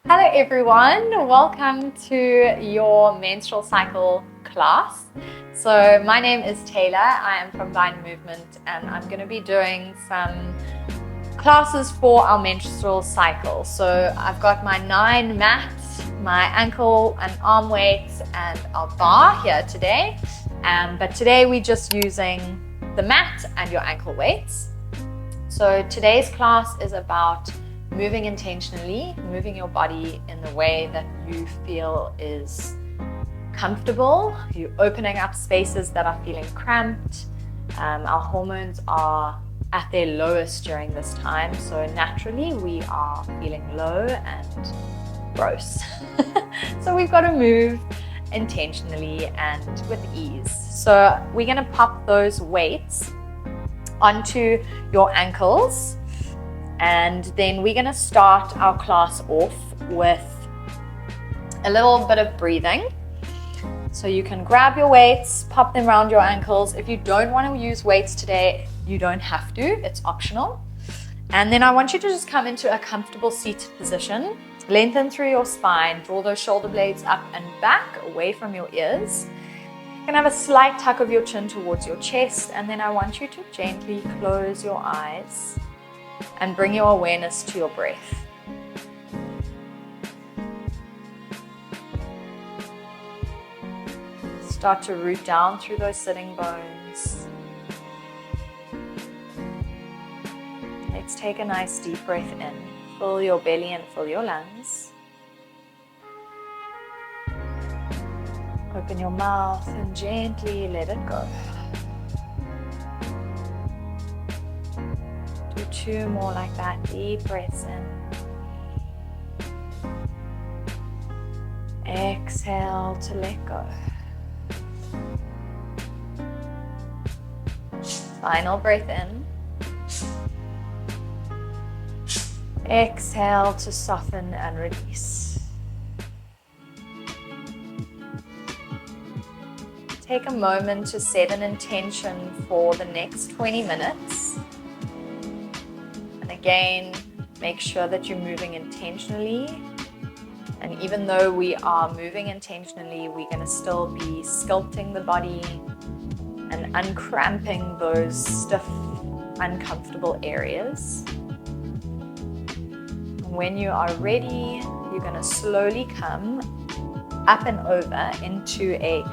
Hello everyone, welcome to your menstrual cycle class. So my name is Tayla, I am from Blind Movement and I'm going to be doing some classes for our menstrual cycle. So I've got my 9 mats, my ankle and arm weights and our bar here today. But today we're just using the mat and your ankle weights. So today's class is about moving intentionally, moving your body in the way that you feel is comfortable. You're opening up spaces that are feeling cramped. Our hormones are at their lowest during this time, so naturally we are feeling low and gross. So we've got to move intentionally and with ease. So we're going to pop those weights onto your ankles. And then we're going to start our class off with a little bit of breathing. So you can grab your weights, pop them around your ankles. If you don't want to use weights today, you don't have to. It's optional. And then I want you to just come into a comfortable seated position. Lengthen through your spine. Draw those shoulder blades up and back away from your ears. You can have a slight tuck of your chin towards your chest. And then I want you to gently close your eyes and bring your awareness to your breath. Start to root down through those sitting bones. Let's take a nice deep breath in. Fill your belly and fill your lungs. Open your mouth and gently let it go. 2 more like that, deep breaths in. Exhale to let go. Final breath in. Exhale to soften and release. Take a moment to set an intention for the next 20 minutes. Again, make sure that you're moving intentionally. And even though we are moving intentionally, we're going to still be sculpting the body and uncramping those stiff, uncomfortable areas. When you are ready, you're going to slowly come up and over into a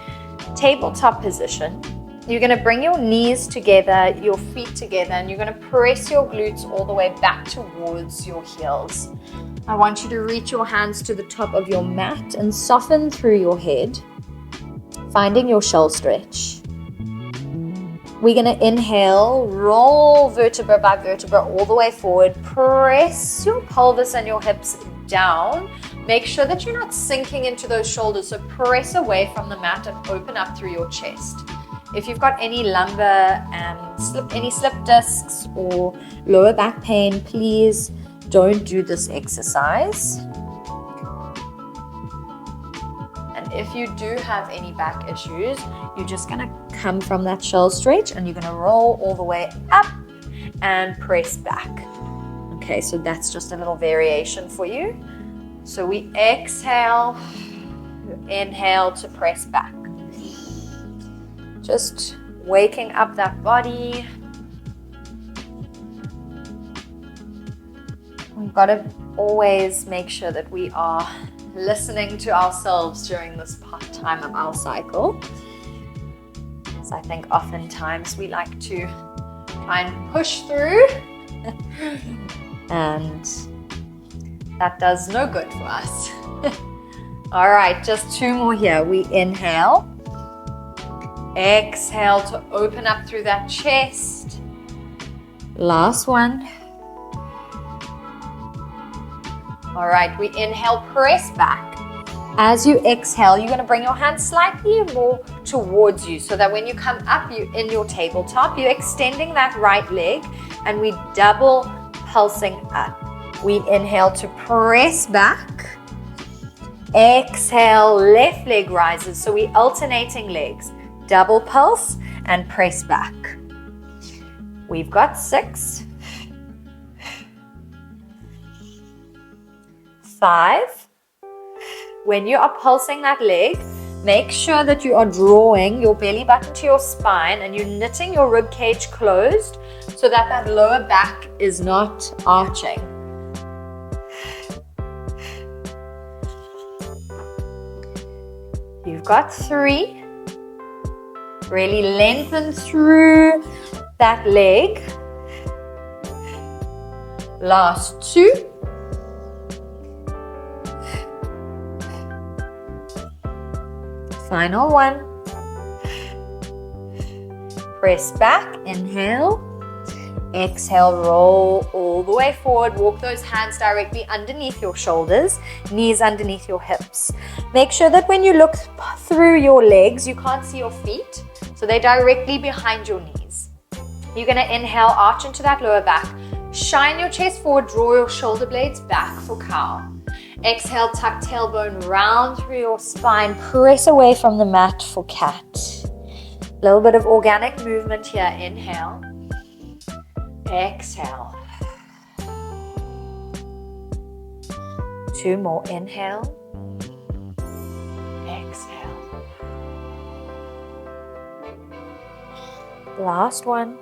tabletop position. You're going to bring your knees together, your feet together, and you're going to press your glutes all the way back towards your heels. I want you to reach your hands to the top of your mat and soften through your head, finding your shell stretch. We're going to inhale, roll vertebra by vertebra all the way forward, press your pelvis and your hips down. Make sure that you're not sinking into those shoulders, so press away from the mat and open up through your chest. If you've got any lumbar any slip discs or lower back pain, please don't do this exercise. And if you do have any back issues, you're just going to come from that shell stretch and you're going to roll all the way up and press back. Okay, so that's just a little variation for you. So we exhale, inhale to press back. Just waking up that body. We've got to always make sure that we are listening to ourselves during this time of our cycle. So I think oftentimes we like to try and push through and that does no good for us. All right, just 2 more here. We inhale. Exhale to open up through that chest. Last one. All right, we inhale, press back. As you exhale, you're going to bring your hands slightly more towards you so that when you come up, you're in your tabletop, you're extending that right leg and we double pulsing up. We inhale to press back. Exhale, left leg rises. So we're alternating legs. Double pulse and press back. We've got 6, 5, When you are pulsing that leg, make sure that you are drawing your belly button to your spine and you're knitting your rib cage closed so that that lower back is not arching. You've got 3. Really lengthen through that leg. Last 2. Final 1. Press back, inhale. Exhale, roll all the way forward. Walk those hands directly underneath your shoulders, knees underneath your hips. Make sure that when you look through your legs, you can't see your feet, so they're directly behind your knees. You're going to inhale, arch into that lower back. Shine your chest forward, draw your shoulder blades back for cow. Exhale, tuck tailbone round through your spine, press away from the mat for cat. A little bit of organic movement here. Inhale. Exhale. 2 more. Inhale. Exhale. Last 1.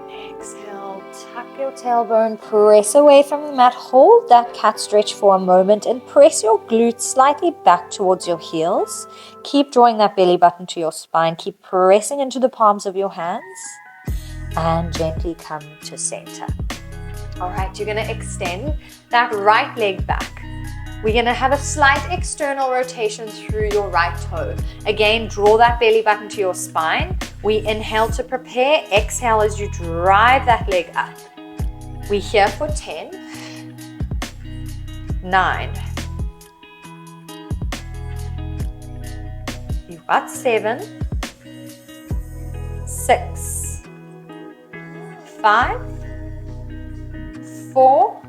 Exhale. Tuck your tailbone. Press away from the mat. Hold that cat stretch for a moment and press your glutes slightly back towards your heels. Keep drawing that belly button to your spine. Keep pressing into the palms of your hands. And gently come to center. All right, you're going to extend that right leg back. We're going to have a slight external rotation through your right toe. Again, draw that belly button to your spine. We inhale to prepare. Exhale as you drive that leg up. We're here for 10, 9. You've got 7, 6. 5, 4,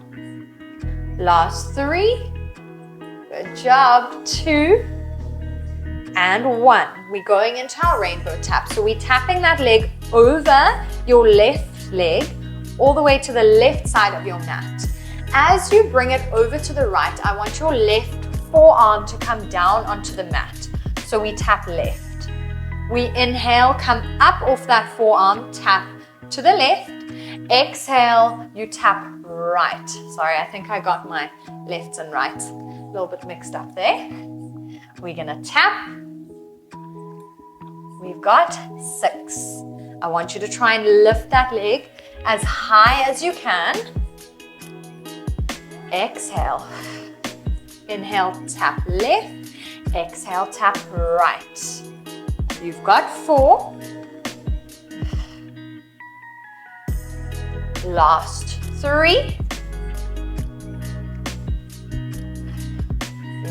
last 3, good job, 2, and 1. We're going into our rainbow tap. So we're tapping that leg over your left leg, all the way to the left side of your mat. As you bring it over to the right, I want your left forearm to come down onto the mat. So we tap left. We inhale, come up off that forearm, tap to the left. Exhale, you tap right. Sorry, I think I got my lefts and rights a little bit mixed up there. We're gonna tap. We've got 6. I want you to try and lift that leg as high as you can. Exhale. Inhale, tap left. Exhale, tap right. You've got 4. Last 3.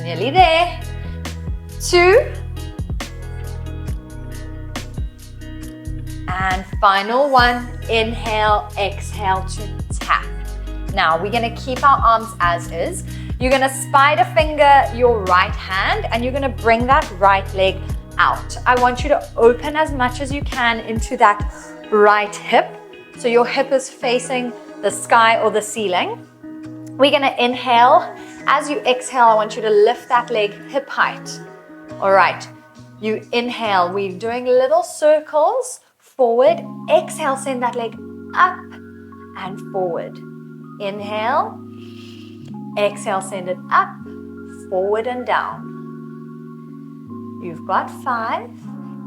Nearly there. 2. And final 1. Inhale, exhale to tap. Now we're going to keep our arms as is. You're going to spider finger your right hand and you're going to bring that right leg out. I want you to open as much as you can into that right hip. So your hip is facing the sky or the ceiling. We're going to inhale. As you exhale, I want you to lift that leg hip height. All right. You inhale. We're doing little circles. Forward. Exhale, send that leg up and forward. Inhale. Exhale, send it up, forward and down. You've got 5.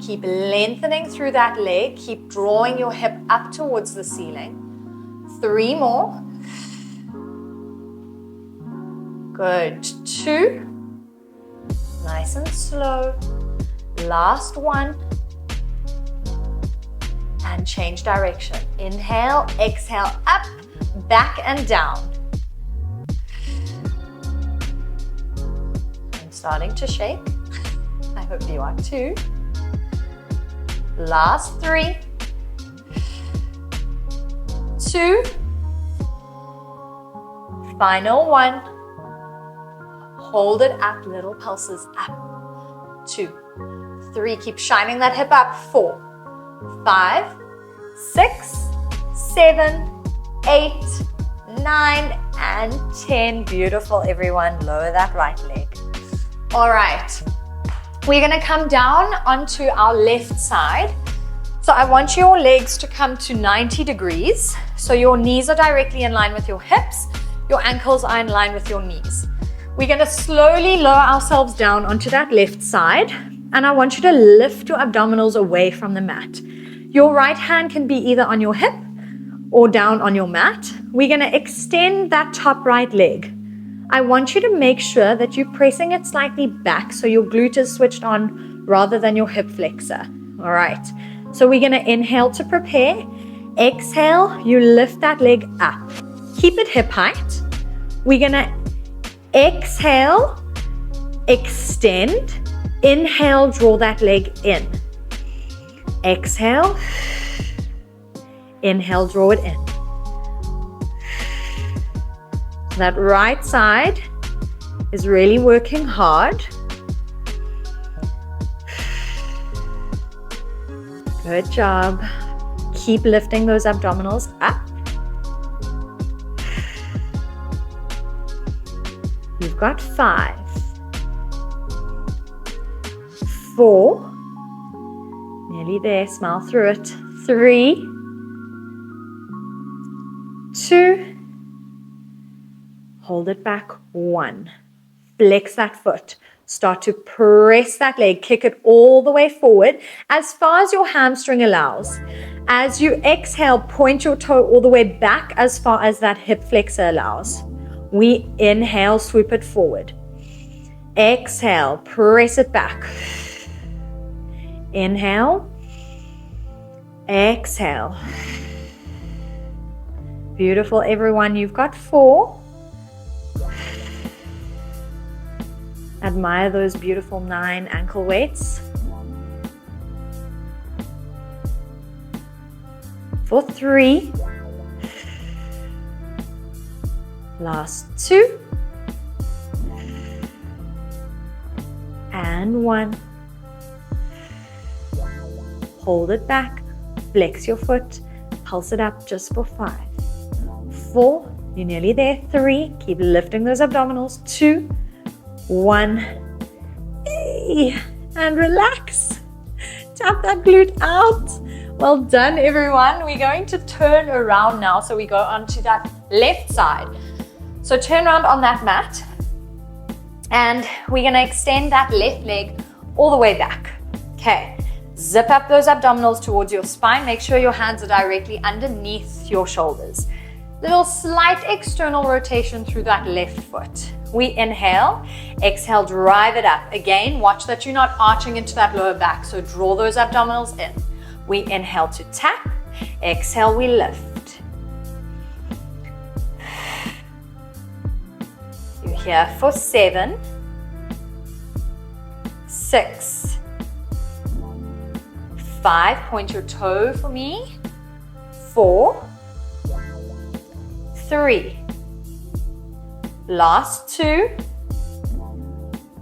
Keep lengthening through that leg. Keep drawing your hip up towards the ceiling. 3 more. Good. 2. Nice and slow. Last 1. And change direction. Inhale, exhale, up, back and down. I'm starting to shake. I hope you are too. Last 3. 2. Final 1. Hold it up, little pulses up. 2, 3. Keep shining that hip up. 4, 5, 6, 7, 8, 9 and 10. Beautiful, everyone. Lower that right leg. All right. We're gonna come down onto our left side. So I want your legs to come to 90 degrees. So your knees are directly in line with your hips. Your ankles are in line with your knees. We're gonna slowly lower ourselves down onto that left side. And I want you to lift your abdominals away from the mat. Your right hand can be either on your hip or down on your mat. We're gonna extend that top right leg. I want you to make sure that you're pressing it slightly back so your glute is switched on rather than your hip flexor. All right, so we're gonna inhale to prepare. Exhale, you lift that leg up. Keep it hip height. We're gonna exhale, extend. Inhale, draw that leg in. Exhale. Inhale, draw it in. That right side is really working hard. Good job. Keep lifting those abdominals up. You've got 5, 4, nearly there, smile through it. 3, 2, hold it back. 1. Flex that foot. Start to press that leg. Kick it all the way forward as far as your hamstring allows. As you exhale, point your toe all the way back as far as that hip flexor allows. We inhale, swoop it forward. Exhale, press it back. Inhale. Exhale. Beautiful, everyone. You've got 4. Admire those beautiful 9 ankle weights. For 3. Last 2. And 1. Hold it back. Flex your foot. Pulse it up just for 5. 4. You're nearly there. 3. Keep lifting those abdominals. 2. 1. And relax. Tap that glute out. Well done, everyone. We're going to turn around now. So we go onto that left side. So turn around on that mat. And we're going to extend that left leg all the way back. Okay. Zip up those abdominals towards your spine. Make sure your hands are directly underneath your shoulders. Little slight external rotation through that left foot. We inhale, exhale, drive it up. Again, watch that you're not arching into that lower back. So draw those abdominals in. We inhale to tap. Exhale, we lift. You're here for 7, 6, 5. Point your toe for me. 4, 3. Last 2.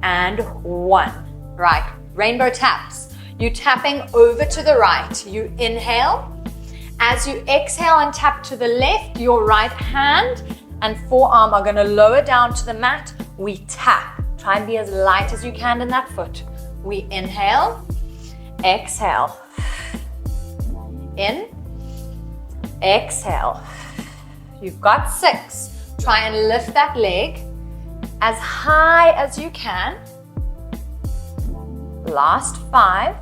And 1. Right, rainbow taps. You're tapping over to the right. You inhale. As you exhale and tap to the left, your right hand and forearm are going to lower down to the mat. We tap. Try and be as light as you can in that foot. We inhale. Exhale. In. Exhale. You've got 6. Try and lift that leg as high as you can. Last 5.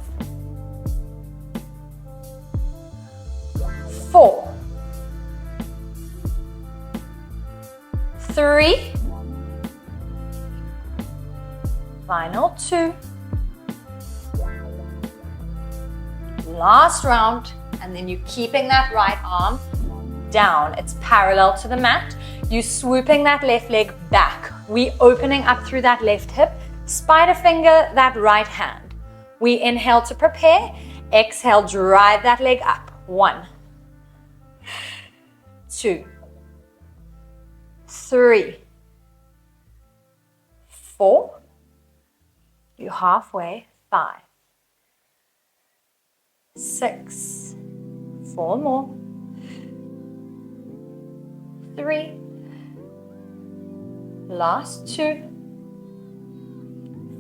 4. 3. Final 2. Last round, and then you're keeping that right arm down. It's parallel to the mat. You swooping that left leg back. We opening up through that left hip. Spider finger that right hand. We inhale to prepare. Exhale, drive that leg up. 1, 2, 3, 4. You're halfway. 5, 6. 4 more. 3. Last 2.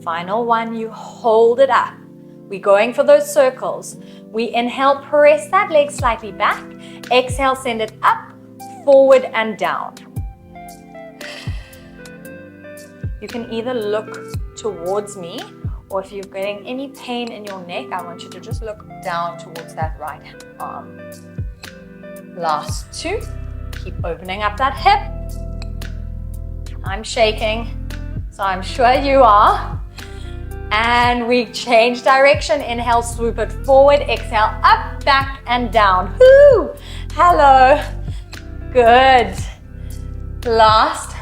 Final 1. You hold it up. We're going for those circles. We inhale, press that leg slightly back. Exhale, send it up, forward, and down. You can either look towards me, or if you're getting any pain in your neck, I want you to just look down towards that right arm. Last 2. Keep opening up that hip. I'm shaking, so I'm sure you are. And we change direction. Inhale, swoop it forward. Exhale, up, back, and down. Woo! Hello. Good. Last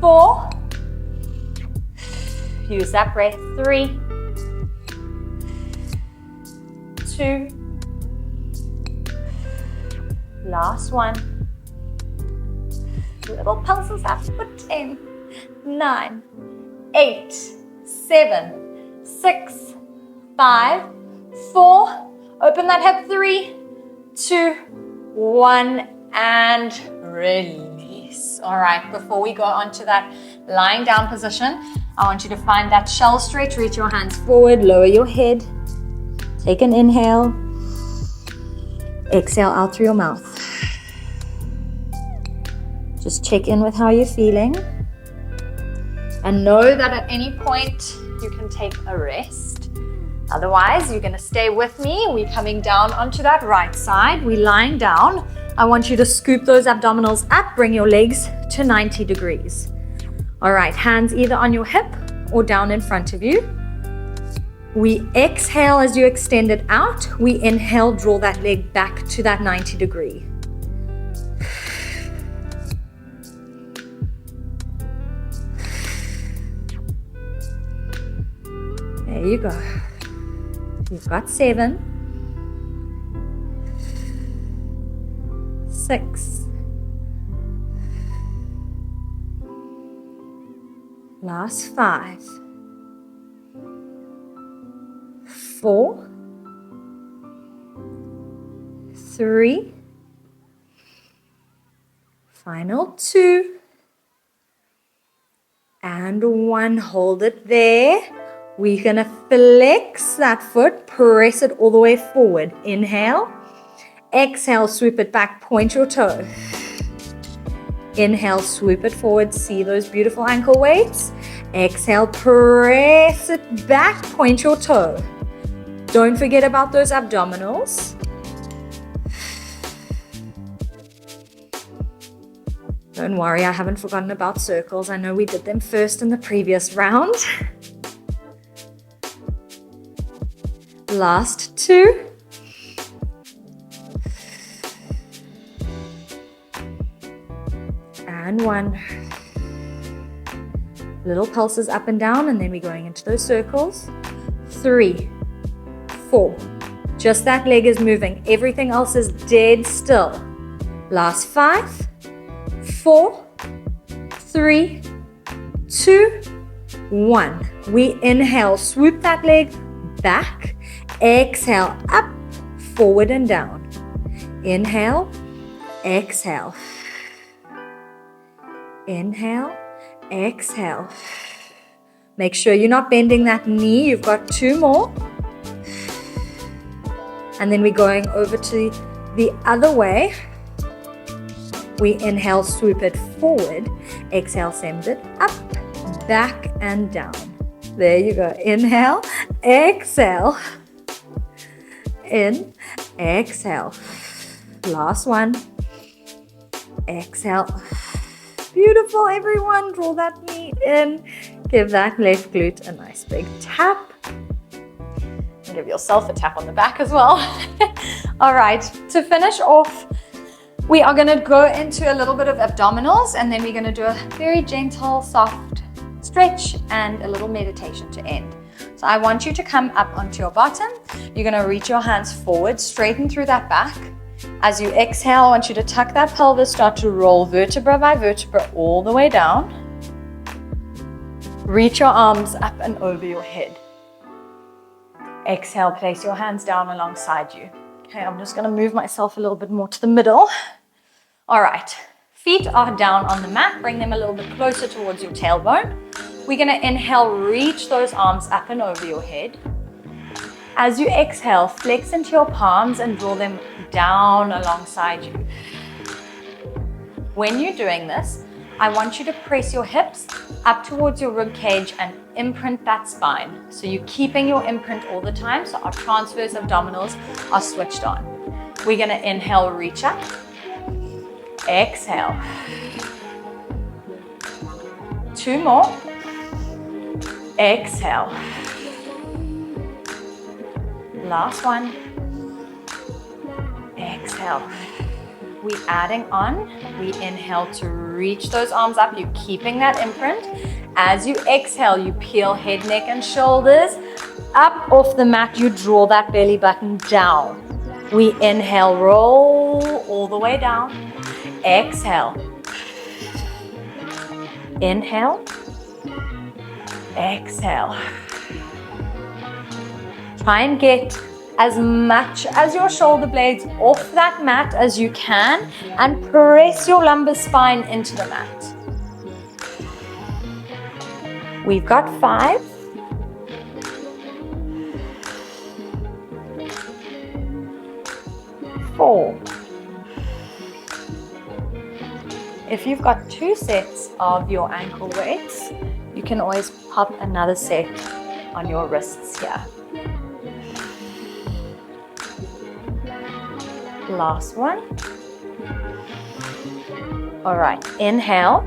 4. Use that breath. 3, 2. Last 1. Little pulses up for 10, 9, 8, 7, 6, 5, 4. Open that hip. 3, 2, 1, and release. All right, before we go on to that lying down position, I want you to find that shell stretch. Reach your hands forward, lower your head. Take an inhale. Exhale out through your mouth. Just check in with how you're feeling. And know that at any point you can take a rest. Otherwise, you're going to stay with me. We're coming down onto that right side. We're lying down. I want you to scoop those abdominals up. Bring your legs to 90 degrees. All right, hands either on your hip or down in front of you. We exhale as you extend it out. We inhale, draw that leg back to that 90 degree. There you go. You've got 7, 6, last 5, 4, 3, final 2, and 1. Hold it there. We're going to flex that foot, press it all the way forward. Inhale. Exhale, swoop it back, point your toe. Inhale, swoop it forward. See those beautiful ankle weights? Exhale, press it back, point your toe. Don't forget about those abdominals. Don't worry, I haven't forgotten about circles. I know we did them first in the previous round. Last 2. And 1. Little pulses up and down, and then we're going into those circles. 3, 4. Just that leg is moving. Everything else is dead still. Last 5, 4, 3, 2, 1. We inhale, swoop that leg back. Exhale, up, forward and down. Inhale, exhale. Inhale, exhale. Make sure you're not bending that knee. You've got 2 more. And then we're going over to the other way. We inhale, swoop it forward. Exhale, send it up, back and down. There you go. Inhale, exhale. In, exhale. Last 1. Exhale. Beautiful, everyone. Draw that knee in. Give that left glute a nice big tap. And give yourself a tap on the back as well. All right, to finish off, we are going to go into a little bit of abdominals, and then we're going to do a very gentle, soft stretch and a little meditation to end. So I want you to come up onto your bottom. You're going to reach your hands forward, straighten through that back. As you exhale, I want you to tuck that pelvis, start to roll vertebra by vertebra all the way down. Reach your arms up and over your head. Exhale, place your hands down alongside you. Okay, I'm just going to move myself a little bit more to the middle. All right, Feet are down on the mat. Bring them a little bit closer towards your tailbone. We're going to inhale, reach those arms up and over your head. As you exhale, flex into your palms and draw them down alongside you. When you're doing this, I want you to press your hips up towards your rib cage and imprint that spine. So you're keeping your imprint all the time, so our transverse abdominals are switched on. We're going to inhale, reach up. Exhale. 2 more. Exhale. Last one. Exhale. We're adding on. We inhale to reach those arms up. You're keeping that imprint. As you exhale, you peel head, neck, and shoulders up off the mat. You draw that belly button down. We inhale, roll all the way down. Exhale. Inhale. Exhale. Try and get as much as your shoulder blades off that mat as you can and press your lumbar spine into the mat. We've got 5. 4. If you've got 2 sets of your ankle weights, you can always pop another set on your wrists here. Last one. All right, inhale.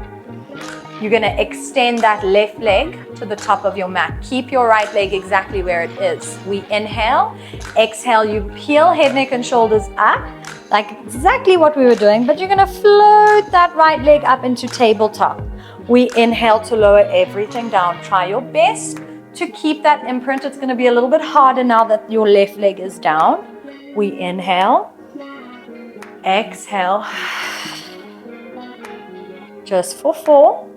You're going to extend that left leg to the top of your mat. Keep your right leg exactly where it is. We inhale, exhale, you peel head, neck, and shoulders up, like exactly what we were doing, but you're going to float that right leg up into tabletop. We inhale to lower everything down. Try your best to keep that imprint. It's going to be a little bit harder now that your left leg is down. We inhale. Exhale. Just for 4.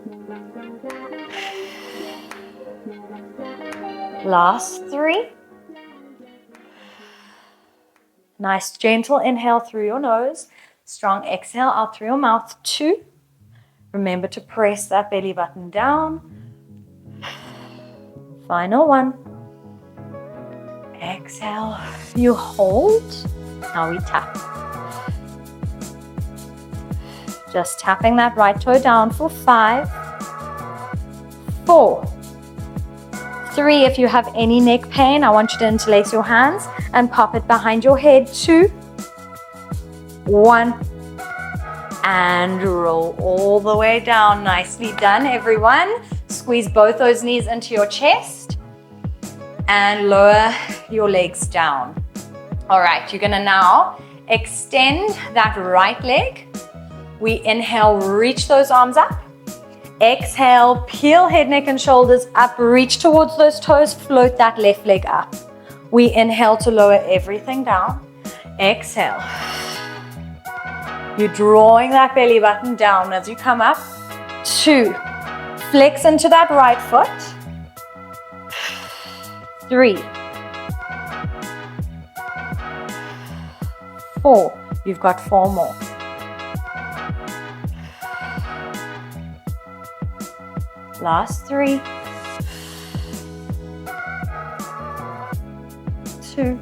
Last 3. Nice gentle inhale through your nose. Strong exhale out through your mouth. 2. Remember to press that belly button down. Final 1. Exhale. You hold. Now we tap. Just tapping that right toe down for 5, 4, 3. If you have any neck pain, I want you to interlace your hands and pop it behind your head. 2, 1, and roll all the way down. Nicely done, everyone. Squeeze both those knees into your chest and lower your legs down. All right, you're gonna now extend that right leg. We inhale, reach those arms up. Exhale, peel head, neck, and shoulders up. Reach towards those toes, float that left leg up. We inhale to lower everything down. Exhale. You're drawing that belly button down as you come up. 2. Flex into that right foot. 3. 4. You've got 4 more. Last 3. 2.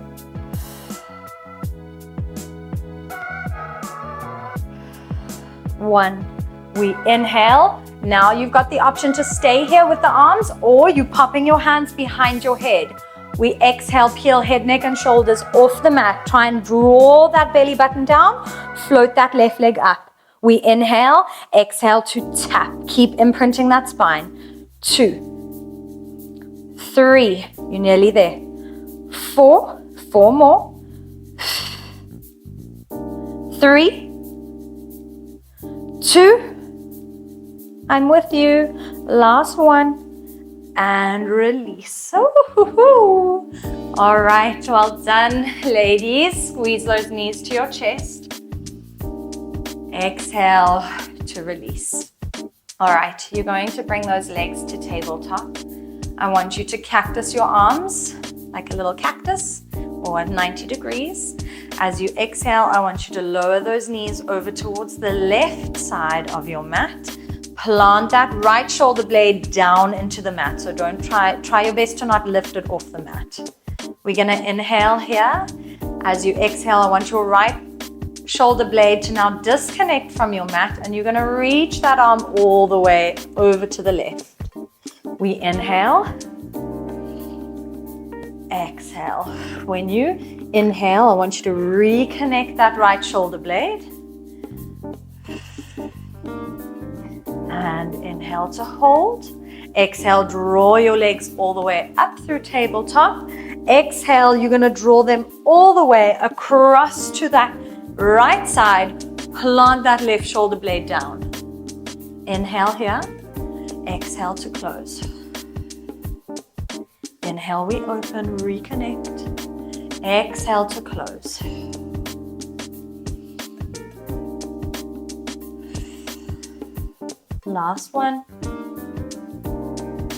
1. We inhale. Now you've got the option to stay here with the arms, or you popping your hands behind your head. We exhale, peel head, neck, and shoulders off the mat. Try and draw that belly button down. Float that left leg up. We inhale, exhale to tap. Keep imprinting that spine. 2, 3. You're nearly there. 4. 4 more. 3, 2. I'm with you. Last 1. And release. All right, well done, ladies. Squeeze those knees to your chest. Exhale to release. All right, you're going to bring those legs to tabletop. I want you to cactus your arms like a little cactus. or at 90 degrees. As you exhale, I want you to lower those knees over towards the left side of your mat. Plant that right shoulder blade down into the mat. So don't try your best to not lift it off the mat. We're going to inhale here. As you exhale, I want your right shoulder blade to now disconnect from your mat, and you're going to reach that arm all the way over to the left. We inhale. Exhale. When you inhale, I want you to reconnect that right shoulder blade. And inhale to hold. Exhale, draw your legs all the way up through tabletop. Exhale, you're going to draw them all the way across to that right side. Plant that left shoulder blade down. Inhale here. Exhale to close. Inhale, we open, reconnect. Exhale to close. Last one.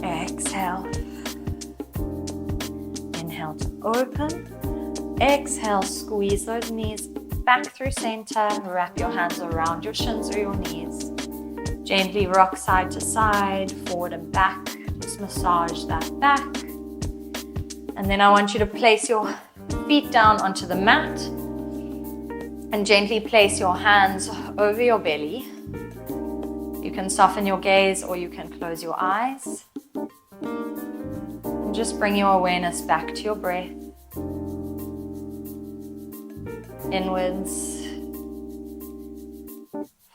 Exhale. Inhale to open. Exhale, squeeze those knees back through center. Wrap your hands around your shins or your knees. Gently rock side to side, forward and back. Just massage that back. And then I want you to place your feet down onto the mat and gently place your hands over your belly. You can soften your gaze or you can close your eyes. And just bring your awareness back to your breath. Inwards.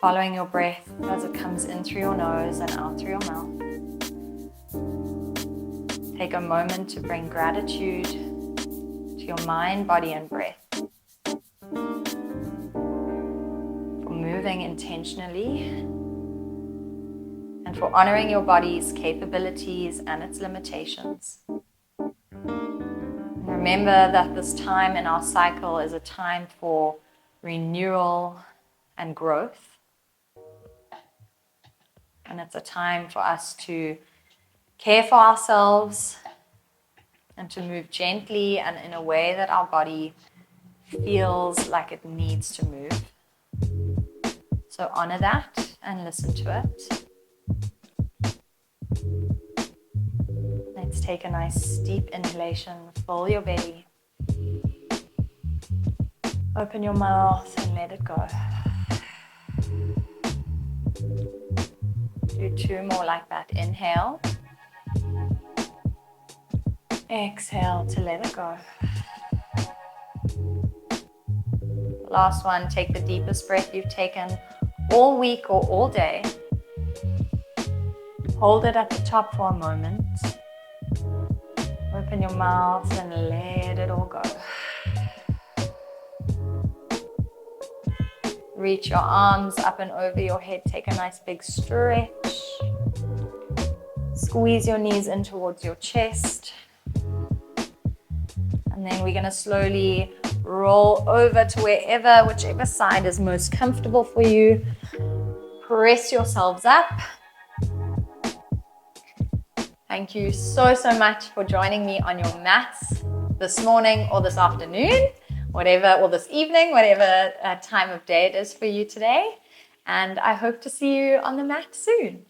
Following your breath as it comes in through your nose and out through your mouth. Take a moment to bring gratitude to your mind, body, and breath. For moving intentionally and for honoring your body's capabilities and its limitations. And remember that this time in our cycle is a time for renewal and growth. And it's a time for us to care for ourselves and to move gently and in a way that our body feels like it needs to move. So honor that and listen to it. Let's take a nice deep inhalation. Fill your belly. Open your mouth and let it go. Do two more like that. Inhale. Exhale to let it go. Last one, take the deepest breath you've taken all week or all day. Hold it at the top for a moment. Open your mouth and let it all go. Reach your arms up and over your head. Take a nice big stretch. Squeeze your knees in towards your chest. And then we're going to slowly roll over to whichever side is most comfortable for you. Press yourselves up. Thank you so much for joining me on your mats this morning or this afternoon, or this evening, whatever time of day it is for you today. And I hope to see you on the mat soon.